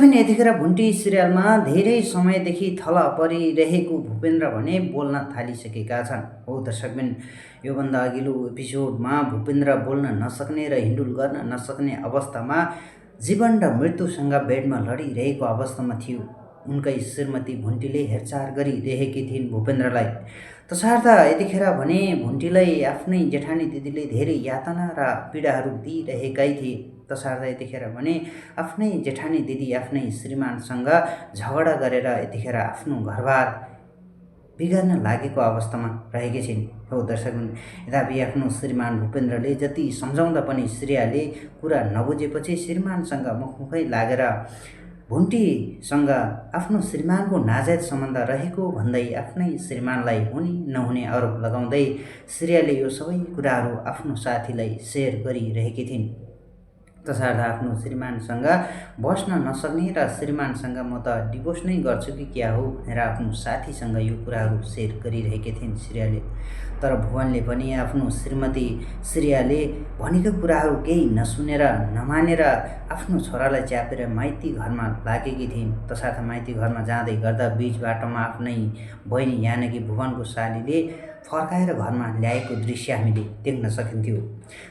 दर्शकबिन यतिखेर भुन्टी सिरियलमा धेरै समयदेखि थल परिरहेको भूपेन्द्र भने बोल्न थालिसकेका छन्। हो दर्शकबिन, योभन्दा अघिल्लो एपिसोडमा भूपेन्द्र बोल्न नसक्ने र हिन्डुल गर्न नसक्ने अवस्थामा जीवन र मृत्युसँग बेडमा लडिरहेको अवस्थामा थियो। उनकै श्रीमती भुन्टीले हेरचाह गरिरहेकी थिइन् भूपेन्द्रलाई। तसर्थ यतिखेर भने भुन्टीलाई आफ्नै जेठानी दिदीले धेरै यातना र पीडाहरू दिइरहेकै थिए। तसर्थ यतिखेर भने आफ्नै जेठानी दिदी आफ्नै श्रीमानसँग झगडा गरेर यतिखेर आफ्नो घरबार बिगार्न लागेको अवस्थामा रहेकी छिन्। हो दर्शकबिन, यद्यपि आफ्नो श्रीमान भूपेन्द्रले जति सम्झाउँदा पनि श्रेयाले कुरा नबुझेपछि श्रीमानसँग मुखमुखै लागेर भुन्टीसँग आफ्नो श्रीमानको नाजायज सम्बन्ध रहेको भन्दै आफ्नै श्रीमानलाई हुने नहुने आरोप लगाउँदै श्रेयाले यो सबै कुराहरू आफ्नो साथीलाई सेयर गरिरहेकी थिइन्। तसर्थ आफ्नो श्रीमानसँग बस्न नसक्ने र श्रीमानसँग म त डिभोर्स नै गर्छु कि क्या हो भनेर आफ्नो साथीसँग यो कुराहरू सेयर गरिरहेकी थिइन् श्रेयाले। तर भुवनले पनि आफ्नो श्रीमती श्रेयाले भनेको कुराहरू केही नसुनेर नमानेर आफ्नो छोरालाई च्यापेर माइती घरमा लागेकी थिइन्। तसर्थ माइती घरमा जाँदै गर्दा बीच बाटोमा आफ्नै बहिनी यानि कि भुवनको सालीले फर्काएर घरमा ल्याएको दृश्य हामीले देख्न सकिन्थ्यो।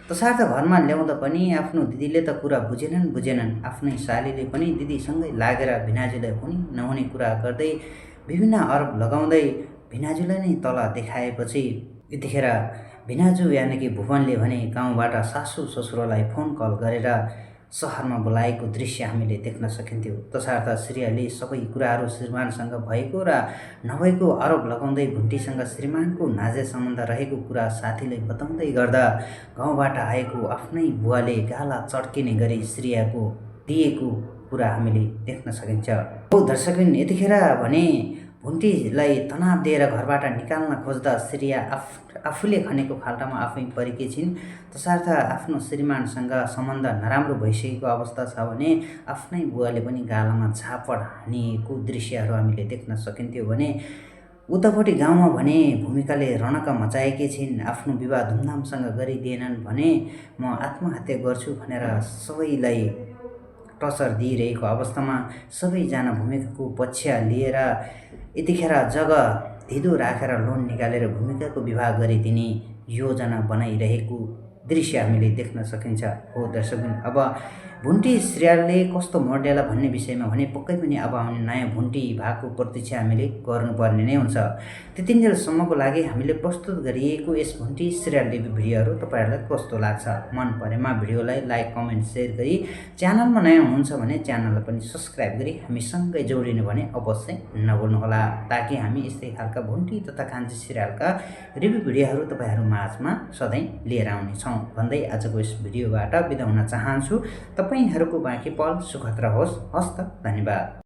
तसर्थ घरमा ल्याउँदा पनि आफ्नो दिदीले त कुरा बुझेनन्। आफ्नै सालीले पनि दिदीसँगै लागेर भिनाजुलाई हुने नहुने कुरा गर्दै विभिन्न आरोप लगाउँदै भिनाजुलाई नै तल देखाएपछि यतिखेर भिनाजु यानि कि भुवनले भने गाउँबाट सासू ससुरालाई फोन कल गरेर सहरमा बोलाएको दृश्य हामीले देख्न सकिन्थ्यो। तसर्थ श्रेयाले सबै कुराहरू श्रीमानसँग भएको र नभएको आरोप लगाउँदै भुन्टीसँग श्रीमानको नाजायज सम्बन्ध रहेको कुरा साथीलाई बताउँदै गर्दा गाउँबाट आएको आफ्नै बुवाले गाला चड्किने गरी श्रेयाको दिएको कुरा हामीले देख्न सकिन्छ। हो दर्शकबिन, यतिखेर भने भुन्टीलाई तनाव दिएर घरबाट निकाल्न खोज्दा श्रेया आफूले खनेको खाल्टामा आफै परेकी छिन्। तसर्थ आफ्नो श्रीमानसँग सम्बन्ध नराम्रो भइसकेको अवस्था छ भने आफ्नै बुवाले पनि गालामा झापड हानिएको दृश्यहरू हामीले देख्न सकिन्थ्यो भने उतापट्टि गाउँमा भने भूमिकाले रनक मचाएकी छिन्। आफ्नो विवाह धुमधामसँग गरिदिएनन् भने म आत्महत्या गर्छु भनेर सबैलाई टर्चर दिइरहेको अवस्थामा सबैजना भूमिकाको पक्ष लिएर यतिखेर जग्गा धिदो राखेर लोन निकालेर भूमिकाको विवाह गरिदिने योजना बनाइरहेको दृश्य हामीले देख्न सकिन्छ। हो दर्शकबिन, अब भुन्टी श्रेयाले कस्तो मोडेला भन्ने विषयमा भने पक्कै पनि अब आउने नयाँ भुन्टी भएको प्रतीक्षा हामीले गर्नुपर्ने नै हुन्छ। त्यतिन्जेलसम्मको लागि हामीले प्रस्तुत गरिएको यस भुन्टी श्रेयाल रिभ्यू भिडियोहरू तपाईँहरूलाई कस्तो लाग्छ? मन परेमा भिडियोलाई लाइक कमेन्ट सेयर गरी च्यानलमा नयाँ हुनुहुन्छ भने च्यानललाई पनि सब्सक्राइब गरी हामीसँगै जोडिनु भने अवश्य नभुल्नुहोला, ताकि हामी यस्तै खालका भुन्टी तथा कान्छी सिरियलका रिभ्यू भिडियोहरू तपाईँहरू माझमा सधैँ लिएर आउनेछौँ भन्दै आजको यस भिडियोबाट बिदा हुन चाहन्छु। तपाईहरूको बाँकी पल सुखद रहोस्। हस्त, धन्यवाद।